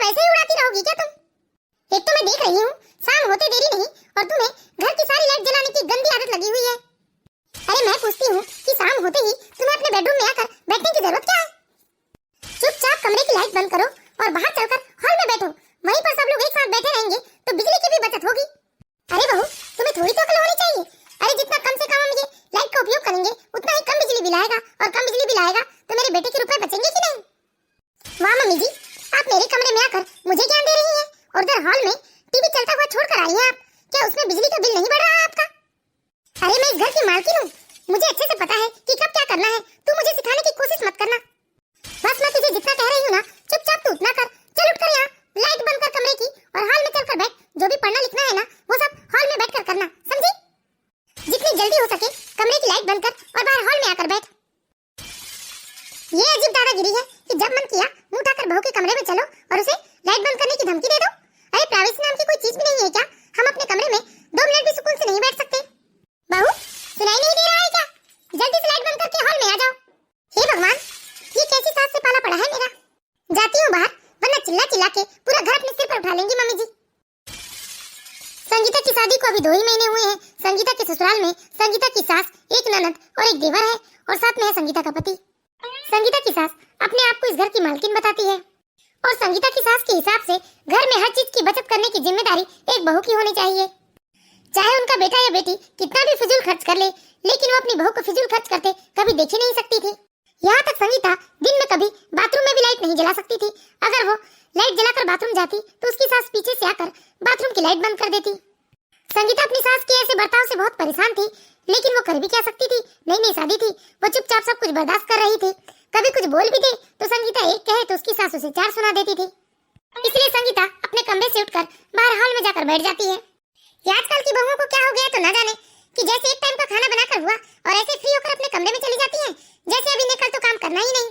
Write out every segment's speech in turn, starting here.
ऐसे ही उड़ाती रहोगी क्या तुम? एक तो मैं देख रही हूँ शाम होते देरी नहीं और तुम्हें घर की सारी लाइट जलाने की गंदी आदत लगी हुई है। अरे मैं पूछती हूँ कि शाम होते ही तुम्हें अपने बेडरूम में आकर बैठने की जरूरत क्या है? चुपचाप कमरे की लाइट बंद करो और बाहर चलकर हॉल में बैठो। वहीं पर सब लोग एक साथ बैठे रहेंगे तो बिजली की भी बचत होगी। अरे बहू, तुम्हें थोड़ी तो अकल होनी चाहिए। अरे जितना कम से कम हम ये लाइट का उपयोग करेंगे उतना ही कम बिजली बिल आएगा, और कम बिजली बिल आएगा तो मेरे बेटे के रुपए बचेंगे कि नहीं? वाह मम्मी जी, आप मेरे कमरे में आकर मुझे ज्ञान दे रही हैं और उधर हॉल में टीवी चलता हुआ छोड़कर आई हैं आप। क्या उसमें बिजली का बिल नहीं बढ़ रहा है आपका? अरे मैं इस घर की मालकिन हूँ, मुझे अच्छे से पता है कि कब क्या करना है। तू मुझे सिखाने की कोशिश मत करना। बस मैं तुझे जितना कह रही हूँ ना, चुपचाप तू उतना कर। चल उठ कर यहाँ लाइट बंद कर कमरे की और हॉल में चलकर बैठ। जो भी पढ़ना लिखना है ना वो सब हॉल में बैठकर करना, समझी? जितनी जल्दी हो सके कमरे की लाइट बंद कर और बाहर हॉल में आकर बैठ। ये अजीब दादागिरी है कि जब मन किया मुंह उठाकर बहू के कमरे में चलो और उसे लाइट बंद करने की धमकी दे दो। अरे प्राइवेसी नाम की कोई चीज भी नहीं है क्या? हम अपने कमरे में 2 मिनट भी सुकून से नहीं बैठ सकते? बहू, सुनाई नहीं दे रहा है क्या? जल्दी से लाइट बंद करके हॉल में आ जाओ। हे भगवान, ये कैसी सास से पाला पड़ा है मेरा। जाती हूँ बाहर, वरना चिल्ला चिल्ला के पूरा घर अपने सिर पर उठा लेंगी मम्मी जी। संगीता की शादी को अभी 2 ही महीने हुए हैं। संगीता के ससुराल में संगीता की सास, एक ननद और एक देवर है, और साथ में है संगीता का पति। संगीता की सास अपने आप को इस घर की मालकिन बताती है, और संगीता की सास के हिसाब से घर में हर चीज की बचत करने की जिम्मेदारी एक बहू की होनी चाहिए। चाहे उनका बेटा या बेटी कितना भी फिजूल खर्च कर ले, लेकिन वो अपनी बहू को फिजूल खर्च करते कभी देख ही नहीं सकती थी। यहाँ तक संगीता दिन में कभी बाथरूम में भी लाइट नहीं जला सकती थी। अगर वो लाइट जलाकर बाथरूम जाती तो उसकी सास पीछे से आकर बाथरूम की लाइट बंद कर देती। संगीता अपनी सास के ऐसे बर्ताव से बहुत परेशान थी, लेकिन वो कर भी क्या सकती थी? नई शादी थी, वो चुपचाप सब कुछ बर्दाश्त कर रही थी। कभी कुछ बोल भी दे तो संगीता एक कहे तो उसकी सास उसे 4 सुना देती थी। इसलिए संगीता अपने कमरे से उठकर बाहर हॉल में जाकर बैठ जाती है। आजकल की बहुओं को क्या हो गया तो न जाने, कि जैसे एक टाइम का खाना बनाकर हुआ और ऐसे फ्री होकर अपने कमरे में चली जाती हैं जैसे अभी निकल तो काम करना ही नहीं।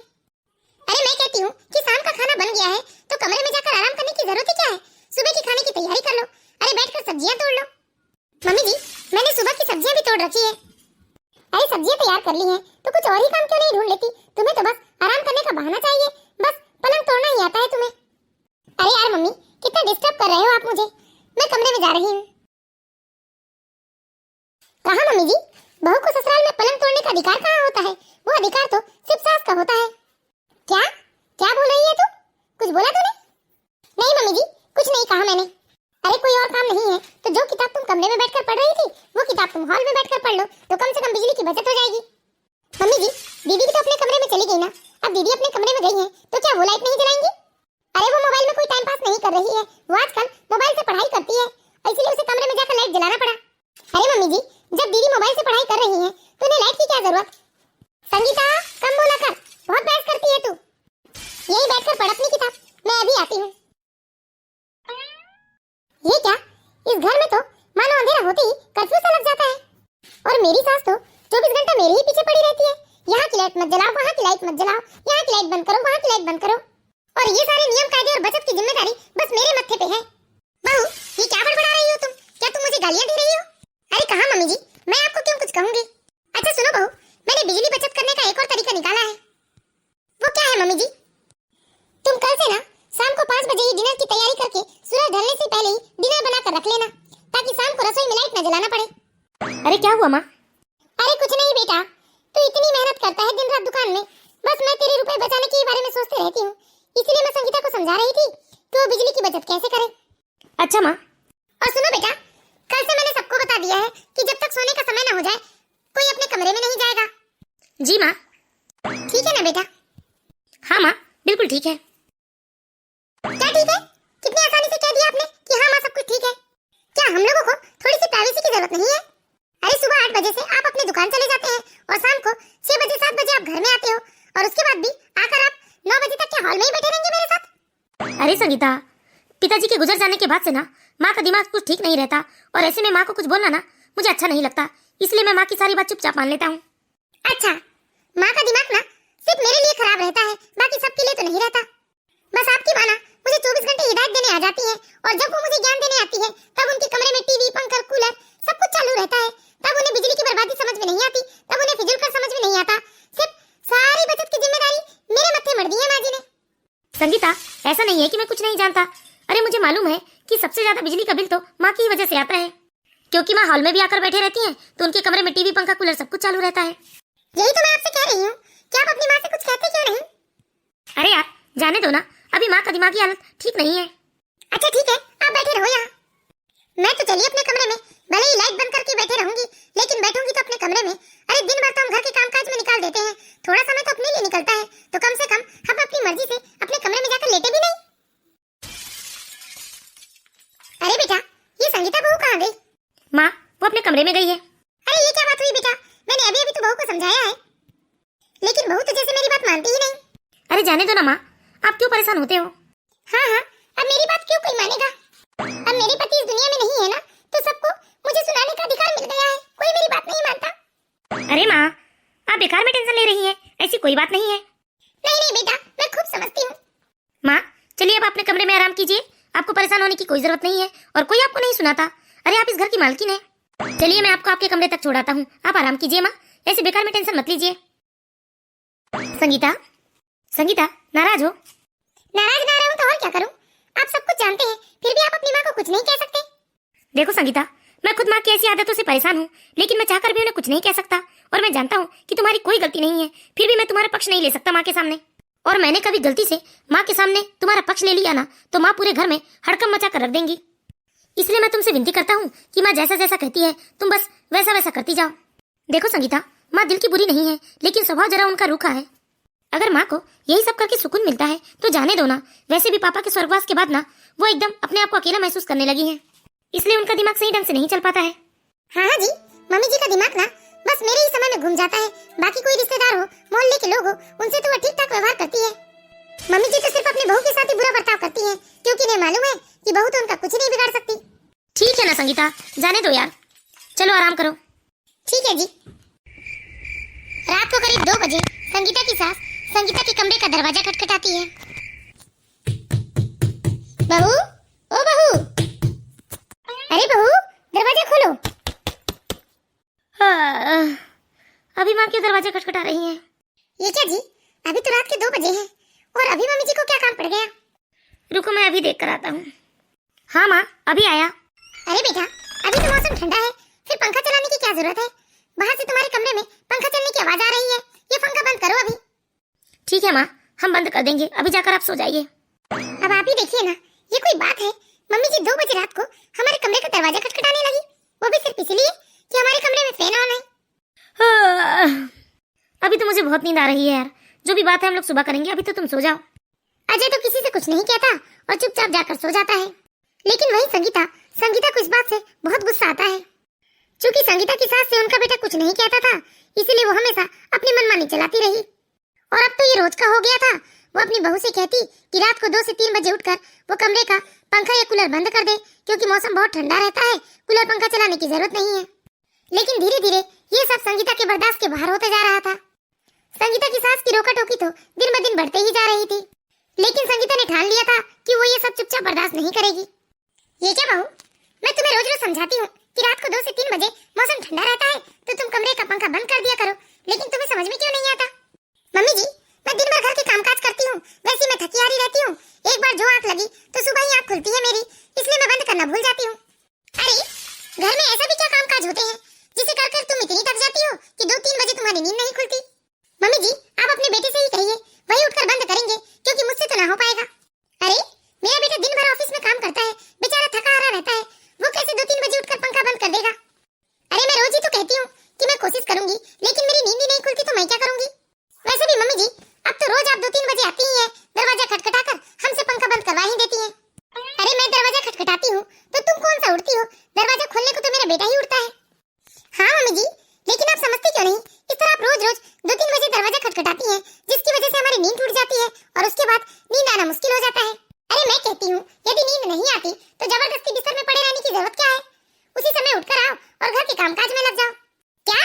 अरे मैं कहती हूँ कि शाम का खाना बन गया है तो कमरे में जाकर आराम करने की जरूरत ही क्या है? सुबह की खाने की तैयारी कर लो। अरे बैठकर सब्जियां तोड़ लो। मम्मी जी, मैंने सुबह की सब्जियां भी तोड़ रखी है। अरे सब्जियां तैयार कर ली हैं तो कुछ और ही काम क्यों नहीं ढूंढ लेती? तुम्हें तो बस आराम करने का बहाना चाहिए, बस पलंग तोड़ना ही आता है तुम्हें। अरे यार मम्मी, कितना डिस्टर्ब कर रहे हो आप मुझे। मैं कमरे में जा रही हूँ। कहाँ मम्मी जी? बहू को ससुराल में पलंग तोड़ने का अधिकार कहाँ होता है? वो अधिकार तो सिर्फ सास का होता है। क्या क्या बोल रही है तू? कुछ बोला तूने? नहीं मम्मी जी, कुछ नहीं कहा मैंने। अरे कोई और काम नहीं है तो जो किताब तुम कमरे में बैठकर पढ़ रही थी वो किताब तुम हॉल में बैठकर पढ़ लो, तो कम से कम बिजली की बचत हो जाएगी। मम्मी जी, दीदी भी तो अपने कमरे में चली गई ना। अब दीदी अपने कमरे में गई है तो क्या वो लाइट नहीं जलाएंगी? अरे वो मोबाइल में कोई टाइम पास नहीं कर रही है, वो आजकल मोबाइल से पढ़ाई करती है, इसलिए उसे कमरे में जाकर लाइट जलाना पड़ा। अरे मम्मी जी, जब दीदी मोबाइल से पढ़ाई कर रही है तो उन्हें लाइट की क्या जरूरत? संगीता, कम बोला कर, बहुत बहस करती है तू। यही बैठकर पढ़ अपनी किताब, मैं अभी आती हूँ। ये क्या, इस घर में तो मानो अंधेरा होते ही कर्फ्यू सा लग जाता है, और मेरी सास तो 24 घंटा मेरे ही पीछे पड़ी रहती है। यहाँ की लाइट मत जलाओ, वहाँ की लाइट मत जलाओ, यहाँ की लाइट बंद करो, वहाँ की लाइट बंद करो, और ये सारे नियम कायदे और बचत की जिम्मेदारी बस मेरे मत्थे पे है। बहू, ये क्या बड़बड़ा रही हो तुम? क्या तुम मुझे गालियाँ दे रही हो? अरे कहाँ मम्मी जी, मैं आपको क्यों कुछ कहूँगी। अच्छा सुनो बहू, मैंने बिजली बचत करने का एक और तरीका निकाला है। वो क्या है मम्मी जी? तुम कल से ना शाम को 5 बजे ही डिनर की तैयारी करके सूरज ढलने से पहले ही डिनर बनाकर रख लेना, ताकि शाम को रसोई में लाइट न जलाना पड़े। अरे क्या हुआ माँ? अरे कुछ नहीं बेटा, तू इतनी मेहनत करता है दिन रात दुकान में, बस मैं तेरे रुपए बचाने के बारे में सोचते रहती हूँ, इसलिए मैं संगीता को समझा रही थी कि वो बिजली की बचत कैसे करे। अच्छा माँ। और सुनो बेटा, कल से मैंने सबको बता दिया है कि जब तक सोने का समय न हो जाए कोई अपने कमरे में नहीं जाएगा। जी माँ। ठीक है ना बेटा? हाँ माँ, बिल्कुल ठीक है। क्या ठीक है? कितनी आसानी से कह दिया आपने कि हाँ माँ सब कुछ ठीक है। क्या हम लोगों को थोड़ी सी प्राइवेसी की जरूरत नहीं है? अरे सुबह 8 बजे से आप अपनी दुकान चले जाते हैं और शाम को 6 बजे 7 बजे आप घर में आते हो, और उसके बाद भी आकर आप 9 बजे तक के हॉल में ही बैठे रहेंगे मेरे साथ। अरे संगीता, पिताजी के गुजर जाने के बाद से ना माँ का दिमाग कुछ ठीक नहीं रहता, और ऐसे में माँ को कुछ बोलना ना मुझे अच्छा नहीं लगता, इसलिए मैं माँ की सारी बात चुपचाप मान लेता हूँ। अच्छा, माँ का दिमाग ना सिर्फ मेरे लिए खराब रहता है, बाकी सबके लिए तो नहीं रहता। बस आपकी माँ ना मुझे 24 घंटे हिदायत देने आ जाती है, और जब वो मुझे ज्ञान देने आती है तब उनके कमरे में टीवी, पंखा, कूलर सब कुछ चालू रहता है। तब उन्हें बिजली की बर्बादी समझ में नहीं आती, तब उन्हें फिजूल खर्च समझ में नहीं आता। सिर्फ सारी बचत की जिम्मेदारी मेरे मत्थे मर दी है माँ जी ने। संगीता, ऐसा नहीं है कि मैं कुछ नहीं जानता। अरे मुझे मालूम है कि सबसे ज्यादा बिजली का बिल तो माँ की ही वजह से आता है, क्योंकि माँ हॉल में भी आकर बैठे रहती हैं तो उनके कमरे में टीवी, पंखा, कूलर सब कुछ चालू रहता है। यही तो मैं आपसे कह रही हूँ कि आप अपनी माँ से कुछ कहते क्यों नहीं? अरे यार जाने दो ना, अभी माँ का दिमागी हालत ठीक नहीं है। अच्छा ठीक है, आप बैठे रहो यहाँ। मैं तो चलिए अपने कमरे में भले ही लाइट बंद करके बैठे रहूंगी, लेकिन बैठूंगी तो अपने कमरे में। अरे दिन भर तो हम घर के कामकाज में निकाल देते हैं, थोड़ा समय तो अपने लिए निकलता है, तो कम से कम हम अपनी मर्जी से अपने कमरे में जाकर लेटे भी नहीं। अरे बेटा, ये संगीता बहू कहाँ गई? माँ वो अपने कमरे में गई है। अरे ये क्या बात हुई बेटा? मैंने अभी अभी तो बहू को समझाया है, लेकिन बहू तो जैसे मेरी बात मानती ही नहीं। अरे जाने दो ना माँ, आप क्यों परेशान होते हो? हाँ हाँ, अब मेरी बात क्यों कोई मानेगा? अब मेरे पति इस दुनिया में नहीं है ना, तो सबको मुझे सुनाने का अधिकार मिल गया है, कोई मेरी बात नहीं मानता। अरे माँ आप बेकार में टेंशन ले रही हैं, ऐसी कोई बात नहीं है। नहीं नहीं बेटा, मैं खूब समझती हूँ। माँ चलिए अब अपने कमरे में आराम कीजिए, आपको परेशान होने की कोई जरूरत नहीं है और कोई आपको नहीं सुनाता। अरे आप इस घर की मालकिन है। चलिए मैं आपको आपके कमरे तक छोड़ाता हूँ, आप आराम कीजिए माँ, ऐसे बेकार में टेंशन मत लीजिए। संगीता, संगीता नाराज हो? नाराज ना रहूं तो और क्या करूं? आप सब कुछ जानते हैं, फिर भी आप अपनी माँ को कुछ नहीं कह सकते। देखो संगीता, मैं खुद माँ की ऐसी आदतों से परेशान हूँ, लेकिन मैं चाहकर भी उन्हें कुछ नहीं कह सकता। और मैं जानता हूँ कि तुम्हारी कोई गलती नहीं है, फिर भी मैं तुम्हारा पक्ष नहीं ले सकता माँ के सामने। और मैंने कभी गलती से माँ के सामने तुम्हारा पक्ष ले लिया ना, तो माँ पूरे घर में हड़कंप मचा कर रख देंगी। इसलिए मैं तुमसे विनती करता हूँ कि माँ जैसा जैसा कहती है तुम बस वैसा वैसा करती जाओ। देखो संगीता, माँ दिल की बुरी नहीं है, लेकिन स्वभाव जरा उनका रूखा है। अगर माँ को यही सब करके सुकून मिलता है तो जाने दो ना। वैसे भी पापा के स्वर्गवास के बाद ना वो एकदम अपने आप को अकेला महसूस करने लगी हैं, इसलिए उनका दिमाग सही ढंग से नहीं चल पाता है। हाँ जी, मम्मी जी का दिमाग ना बस मेरे ही समय में घूम जाता है। बाकी कोई रिश्तेदार हो, मोहल्ले के लोग हो, उनसे तो वो ठीक ठाक व्यवहार करती है। मम्मी जी तो सिर्फ अपनी बहू के साथ ही बुरा बर्ताव करती है, क्योंकि इन्हें मालूम है कि बहू तो उनका कुछ नहीं बिगाड़ सकती। ठीक है ना संगीता, जाने दो यार, चलो आराम करो। ठीक है जी। रात को करीब 2 बजे संगीता की सास संगीता के कमरे का दरवाजा खटखटाती है। बहू, ओ बहू, अरे बहू दरवाजा खोलो। अभी माँ क्यों दरवाजा खटखटा रही हैं? ये क्या जी, अभी तो रात के 2 बजे हैं और अभी मम्मी जी को क्या काम पड़ गया? रुको मैं अभी देख कर आता हूँ। हाँ माँ अभी आया। अरे बेटा, अभी तो मौसम ठंडा है, फिर पंखा चलाने की क्या जरूरत है? बाहर से तुम्हारे कमरे में पंखा चलने की आवाज आ रही है, ये पंखा बंद करो अभी। ठीक है माँ, हम बंद कर देंगे, अभी जाकर आप सो जाइए। अब आप ही देखिए ना, ये कोई बात है? मम्मी जी 2 बजे रात को हमारे कमरे का दरवाजा खटखटाने लगी, वो भी सिर्फ इसलिए कि हमारे कमरे में फैन ऑन है। अभी तो मुझे बहुत नींद आ रही है यार, जो भी बात है हम लोग सुबह करेंगे, अभी तो तुम सो जाओ। अजय तो किसी से कुछ नहीं कहता और चुपचाप जाकर सो जाता है, लेकिन वही संगीता को इस बात से बहुत गुस्सा आता है। चूंकि संगीता की सास से उनका बेटा कुछ नहीं कहता था, इसीलिए वो हमेशा अपनी मनमानी चलाती रही। और अब तो ये रोज का हो गया था। वो अपनी बहू से कहती कि रात को 2 से 3 बजे उठकर वो कमरे का पंखा या कूलर बंद कर दे, क्योंकि मौसम बहुत ठंडा रहता है, कूलर पंखा चलाने की जरूरत नहीं है। लेकिन धीरे धीरे ये सब संगीता के बर्दाश्त के बाहर होते जा रहा था। संगीता की सास की रोका टोकी तो दिन ब दिन बढ़ते ही जा रही थी, लेकिन संगीता ने ठान लिया था कि वो ये सब चुपचाप बर्दाश्त नहीं करेगी। ये क्या बहू, मैं तुम्हें रोज रोज समझाती हूँ कि रात को 2 से 3 बजे मौसम ठंडा रहता है तो तुम कमरे का पंखा बंद कर दिया करो, लेकिन तुम्हें समझ में क्यों नहीं आता? मम्मी जी, मैं दिन भर घर के कामकाज करती हूँ, वैसे मैं थकी हारी रहती हूँ। एक बार जो आंख लगी तो सुबह ही आंख खुलती है मेरी, इसलिए मैं बंद करना भूल जाती हूँ। अरे घर में ऐसा भी क्या कामकाज होते हैं जिसे कर कर तुम इतनी थक जाती हो कि 2-3 बजे तुम्हारी नींद नहीं खुलती? मम्मी जी, आप अपने बेटे से ही कहिए, वही उठकर बंद करेंगे, क्योंकि मुझसे तो ना हो पाएगा। अरे मेरा बेटा दिन भर ऑफिस में काम करता है, बेचारा थका हारा रहता है, वो कैसे 2-3 बजे उठकर पंखा बंद कर देगा? अरे मैं रोज ही तो कहती हूँ कि मैं कोशिश करूंगी, लेकिन मेरी नींद ही नहीं खुलती तो मैं क्या करूंगी? वैसे भी मम्मी जी, अब तो रोज आप 2-3 बजे आती ही है, दरवाजा खटखटाकर हमसे पंखा बंद करवा ही देती है। अरे मैं दरवाजा खटखटाती हूँ तो तुम कौन सा उठती हो? दरवाजा खोलने को तो मेरा बेटा ही उठता है। हाँ मम्मी जी, लेकिन आप समझती क्यों नहीं? इस तरह आप रोज रोज 2-3 बजे दरवाजा खटखटाती हैं, जिसकी वजह से हमारी नींद टूट जाती है और उसके बाद नींद आना मुश्किल हो जाता है। अरे मैं कहती हूँ, यदि नींद नहीं आती तो जबरदस्ती बिस्तर में पड़े रहने की जरूरत क्या है? उसी समय उठकर आओ और घर के कामकाज में लग जाओ। क्या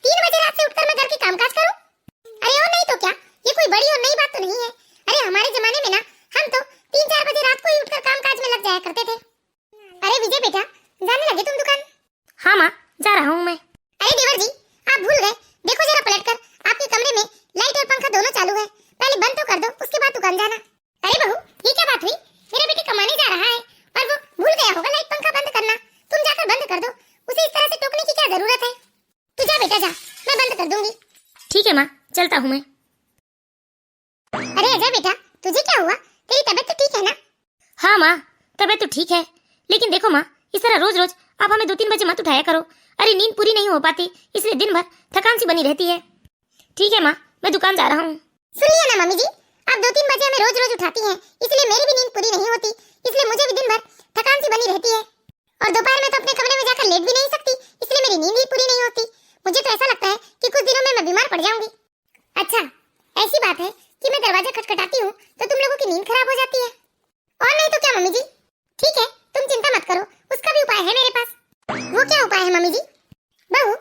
3 बजे रात से उठकर मैं घर के कामकाज करूं? अरे और नहीं तो क्या, ये कोई बड़ी और नई बात तो नहीं है। अरे हमारे जमाने में ना हम तो 3-4 बजे रात को ही उठकर कामकाज में लग जाया करते थे। अरे विजय बेटा, जाने लगे तुम दुकान? हाँ माँ, जा रहा हूँ मैं। अरे देवर जी, आप भूल गए, देखो जरा पलटकर, आपके कमरे में लाइट और पंखा दोनों चालू है, पहले बंद तो कर दो, उसके बाद दुकान जाना। अरे बहू, चलता हूँ मैं। अरे अजय बेटा, तुझे क्या हुआ? तेरी तबीयत तो ठीक है ना? हाँ माँ, तबीयत तो ठीक है, लेकिन देखो माँ, इस तरह रोज रोज आप हमें 2-3 बजे मत उठाया करो। अरे नींद पूरी नहीं हो पाती, इसलिए दिन भर थकान सी बनी रहती है। ठीक है माँ, मैं दुकान जा रहा हूँ। सुन लिया ना मम्मी जी, आप 2-3 बजे हमें रोज रोज उठाती हैं, इसलिए मेरी भी नींद पूरी नहीं होती, इसलिए मुझे भी दिन भर थकान सी बनी रहती है। और दोपहर में तो अपने कमरे में जाकर लेट भी नहीं सकती, इसलिए मेरी नींद भी पूरी नहीं होती। मुझे तो ऐसा लगता है कि कुछ दिनों में मैं बीमार पड़ जाऊंगी। अच्छा, ऐसी बात है कि मैं दरवाजा खटखटाती हूँ तो तुम लोगों की नींद खराब हो जाती है, और नहीं तो क्या मम्मी जी? ठीक है, तुम चिंता मत करो, उसका भी उपाय है मेरे पास। वो क्या उपाय है मम्मी जी? बहू,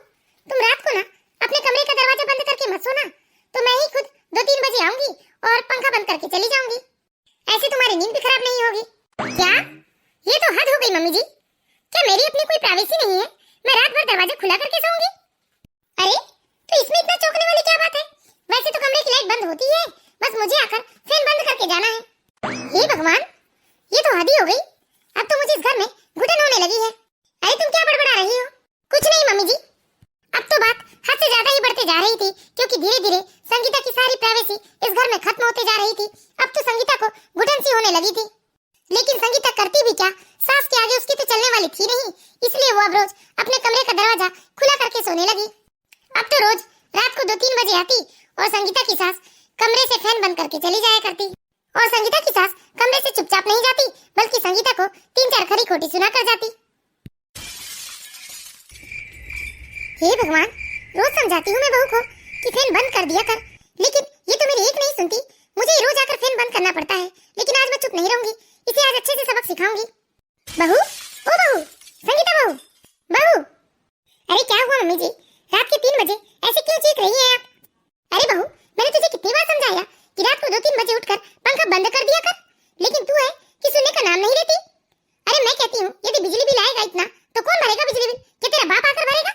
तुम रात को ना अपने कमरे का दरवाजा बंद करके मत सोना, तो मैं ही खुद 2-3 बजे आऊंगी और पंखा बंद करके चली जाऊंगी। ऐसे तुम्हारी नींद भी खराब नहीं होगी। क्या? ये तो हद हो गई मम्मी जी। क्या मेरी अपनी कोई प्राइवेसी नहीं है? मैं रात भर दरवाजा खुला करके सोऊंगी? अरे, तो इसमें इतना चौंकने वाली क्या बात है? वैसे तो कमरे की लाइट बंद होती है, बस मुझे आकर फैन बंद करके जाना है। हे भगवान, ये तो हद ही हो गई। अब तो मुझे इस घर में घुटन होने लगी है। अरे तुम क्या बड़बड़ा रही हो? कुछ नहीं मम्मी जी। अब तो बात हद से ज्यादा ही बढ़ते जा रही थी, क्योंकि धीरे धीरे संगीता की सारी प्राइवेसी इस घर में खत्म होते जा रही थी। अब तो संगीता को घुटन सी होने लगी थी, लेकिन संगीता करती भी क्या, सास के आगे उसकी तो चलने वाली थी नहीं, इसलिए वो अब रोज अपने कमरे का दरवाजा खुला करके सोने लगी। अब तो रोज रात को 2-3 बजे आती और संगीता की सास कमरे से फैन बंद करके चली जाया करती, और संगीता की सास कमरे से चुपचाप नहीं जाती, बल्कि संगीता को 3-4 खरी खोटी सुना कर जाती। हे भगवान, रोज समझाती हूँ मैं बहू को कि फैन बंद कर दिया कर, लेकिन ये तो मेरी एक नहीं सुनती। मुझे रोज आकर फैन बंद करना पड़ता है, लेकिन आज मैं चुप नहीं रहूंगी, इसे आज अच्छे से सबक सिखाऊंगी। बहू, ओ बहू, संगीता बहू, बहू। अरे क्या हुआ मम्मी जी? रात के 3 बजे ऐसे क्यों चीख रही हैं आप? अरे बहू, मैंने तुझे कितनी बार समझाया कि रात को 2-3 बजे उठकर पंखा बंद कर दिया कर, लेकिन तू है कि सुनने का नाम नहीं लेती। अरे मैं कहती हूँ, यदि बिजली बिल आएगा इतना तो कौन भरेगा बिजली बिल? क्या तेरा बाप आकर भरेगा?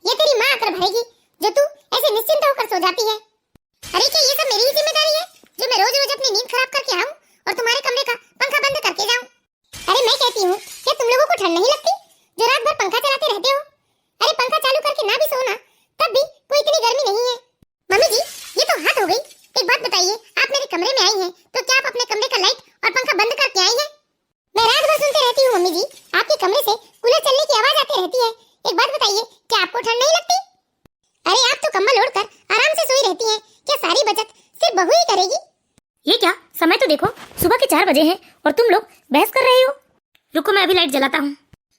ये तेरी माँ आकर भरेगी, जो तू ऐसे निश्चिंत होकर सो जाती है। अरे क्या ये सब मेरी ही जिम्मेदारी है, जो मैं रोज रोज अपनी नींद खराब करके आऊँ और तुम्हारे कमरे का पंखा बंद करके जाऊँ? अरे मैं कहती हूँ, क्या तुम लोगों को ठंड नहीं लगती जो रात भर पंखा चलाते रहते हो? अरे पंखा चालू करके ना भी सोना, तब भी कोई इतनी गर्मी नहीं है। मम्मी जी, ये तो हद हो गई। एक बात बताइए, आप मेरे कमरे में आई हैं तो क्या आप अपने कमरे का लाइट और पंखा बंद करके आई हैं? मैं रात भर सुनते रहती हूँ मम्मी जी, आपके कमरे से कूलर चलने की आवाज आती रहती है। एक बात बताइए, क्या आपको ठंड नहीं लगती? अरे आप तो कंबल ओढ़कर आराम से सोई रहती हैं, क्या सारी बचत सिर्फ बहू ही करेगी? ये क्या, समय तो देखो, सुबह के 4 बजे हैं और तुम लोग बहस कर रहे हो। रुको, मैं अभी लाइट जलाता हूँ।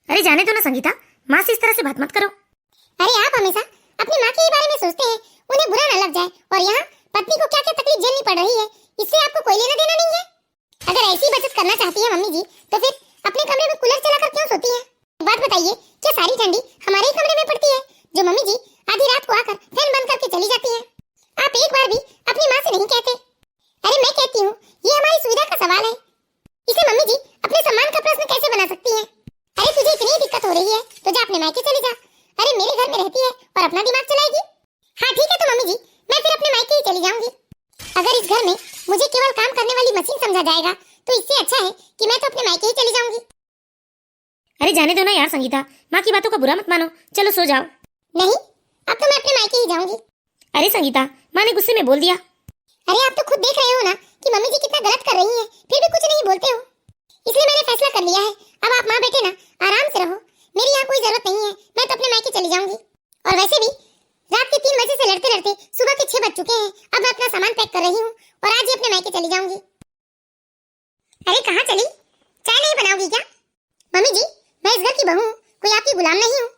अरे जाने दो ना संगीता, माँ से इस तरह से बात मत करो। अरे आप हमेशा अपनी माँ के ही बारे में सोचते हैं, उन्हें बुरा न लग जाए, और यहाँ पत्नी को क्या क्या तकलीफ झेलनी पड़ रही है, इससे आपको कोई लेना देना नहीं है। अगर ऐसी बचत करना चाहती है मम्मी जी, तो फिर अपने कमरे में कूलर चलाकर क्यों सोती है? बात बताइए, क्या सारी ठंडी हमारे ही कमरे में पड़ती है, जो मम्मी जी आधी रात को आकर फैन बंद करके चली जाती हैं? आप एक बार भी अपनी माँ से नहीं कहते। अरे मैं कहती हूँ, ये हमारी सुविधा का सवाल है, इसे मम्मी जी अपने सम्मान का प्रश्न कैसे बना सकती हैं? अरे तुझे इतनी दिक्कत हो रही है तो जा अपने मायके चली जा। अरे मेरे घर में रहती है और अपना दिमाग चलाएगी। हाँ ठीक है तो मम्मी जी, मैं फिर अपने मायके ही चली जाऊंगी। अगर इस घर में मुझे केवल काम करने वाली मशीन समझा जाएगा तो इससे अच्छा है कि मैं तो अपने मायके ही चली जाऊंगी। अरे जाने दो ना यार संगीता, माँ की बातों का बुरा मत मानो, चलो सो जाओ। नहीं, अब तो मैं अपने मायके ही जाऊंगी। अरे संगीता, माँ ने गुस्से में बोल दिया। अरे आप तो खुद देख रहे हो ना कि मम्मी जी कितना गलत कर रही हैं, फिर भी कुछ नहीं बोलते हो। इसलिए मैंने फैसला कर लिया है, अब आप माँ बेटे ना आराम से रहो, मेरी यहाँ कोई जरूरत नहीं है, मैं तो अपने मायके चली जाऊंगी। और वैसे भी रात के 3 बजे से लड़ते लड़ते सुबह के 6 बज चुके हैं, अब मैं अपना सामान पैक कर रही हूँ और आज ही अपने मायके चली जाऊंगी। अरे कहाँ चली? चाय नहीं बनाओगी क्या? मम्मी जी, मैं इस घर की बहू हूँ, कोई आपकी गुलाम नहीं हूँ,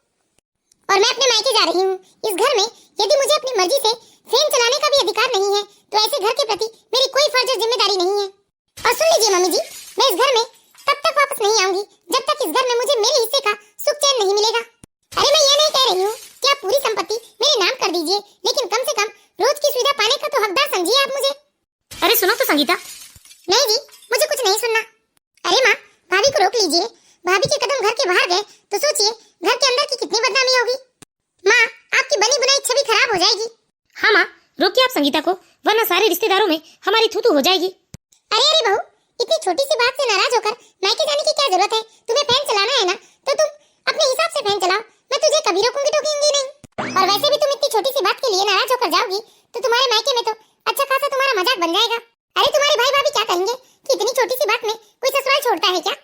और मैं अपने मायके जा रही हूँ। इस घर में यदि मुझे अपनी मर्जी से फैन चलाने का भी अधिकार नहीं है, तो ऐसे घर के प्रति मेरी कोई फर्ज और जिम्मेदारी नहीं है। और सुन लीजिए मम्मी जी, मैं इस घर में तब तक वापस नहीं आऊंगी जब तक इस घर में मुझे मेरे हिस्से का सुख चैन नहीं मिलेगा। अरे मैं ये नहीं कह रही हूँ कि आप पूरी संपत्ति मेरे नाम कर दीजिए, लेकिन कम से कम रोज की सुविधा पाने का तो हकदार समझिए आप मुझे। अरे सुनो तो संगीता। नहीं जी, मुझे कुछ नहीं सुनना। अरे माँ, भाभी को रोक लीजिए। भाभी के कदम घर के बाहर गए तो सोचिए घर के अंदर की कितनी बदनामी होगी। माँ, आपकी बनी बनाई छवि खराब हो जाएगी। हाँ माँ, रोकिए आप संगीता को, वरना सारे रिश्तेदारों में हमारी थू-थू हो जाएगी। अरे अरे बहू, इतनी छोटी सी बात से नाराज होकर मायके जाने की क्या जरूरत है? तुम्हें फैन चलाना है ना, तो तुम अपने हिसाब से फैन चलाओ, मैं तुझे कभी रोकूंगी टोकूंगी नहीं। और वैसे भी तुम इतनी छोटी सी बात के लिए नाराज होकर जाओगी तो तुम्हारे मायके में तो अच्छा खासा तुम्हारा मजाक बन जाएगा। अरे तुम्हारे भाई भाभी क्या कहेंगे कि इतनी छोटी सी बात में कोई ससुराल छोड़ता है क्या?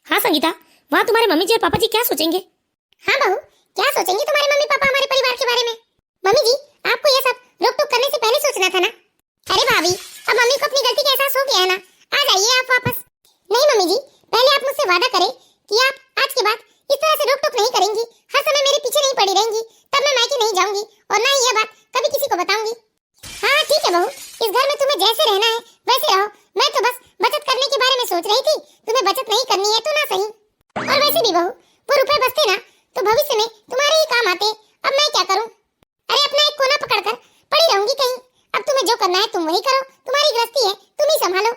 हाँ संगीता, वहाँ तुम्हारे मम्मी जी और पापा जी क्या सोचेंगे? हाँ बहू, क्या सोचेंगे तुम्हारे मम्मी पापा हमारे परिवार के बारे में? मम्मी जी, आपको ये सब रोक टोक करने से पहले सोचना था ना। अरे भाभी, अब मम्मी को अपनी गलती का एहसास हो गया है ना, आ जाइए आप वापस। नहीं मम्मी जी, पहले आप मुझसे वादा करें कि आप आज के बाद इस तरह से रोक टोक नहीं करेंगी, हर समय मेरे पीछे नहीं पड़ी रहेंगी, तब मैं मायके नहीं जाऊंगी और ना ही ये बात कभी किसी को बताऊंगी। हाँ ठीक है बहू, इस घर में तुम्हें जैसे रहना है वैसे रहो। मैं तो बस बचत करने के बारे में सोच रही थी, तुम्हें बचत नहीं करनी है तो ना सही। और वैसे भी बहू, वो रुपए बचते ना तो भविष्य में तुम्हारे ही काम आते। अब मैं क्या करूं? अरे अपना एक कोना पकड़कर पड़ी रहूंगी कहीं। अब तुम्हें जो करना है तुम वही करो, तुम्हारी गृहस्थी है, तुम ही संभालो।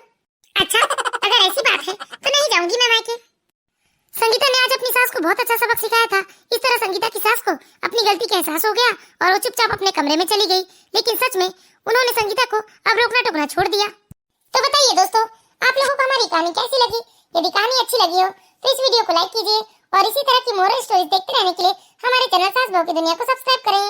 अच्छा, अगर ऐसी बात है तो नहीं जाऊंगी मैं मायके। संगीता ने आज अपनी सास को बहुत अच्छा सबक सिखाया था। इस तरह संगीता की सास को अपनी गलती का एहसास हो गया और वो चुपचाप अपने कमरे में चली गई। लेकिन सच में उन्होंने संगीता को अब रोकना टोकना छोड़ दिया। तो बताइए दोस्तों, आप लोगों को हमारी कहानी कैसी लगी? यदि कहानी अच्छी लगी हो तो इस वीडियो को लाइक कीजिए और इसी तरह की मोरल स्टोरीज देखते रहने के लिए हमारे चैनल सास बहू की दुनिया को सब्सक्राइब करें।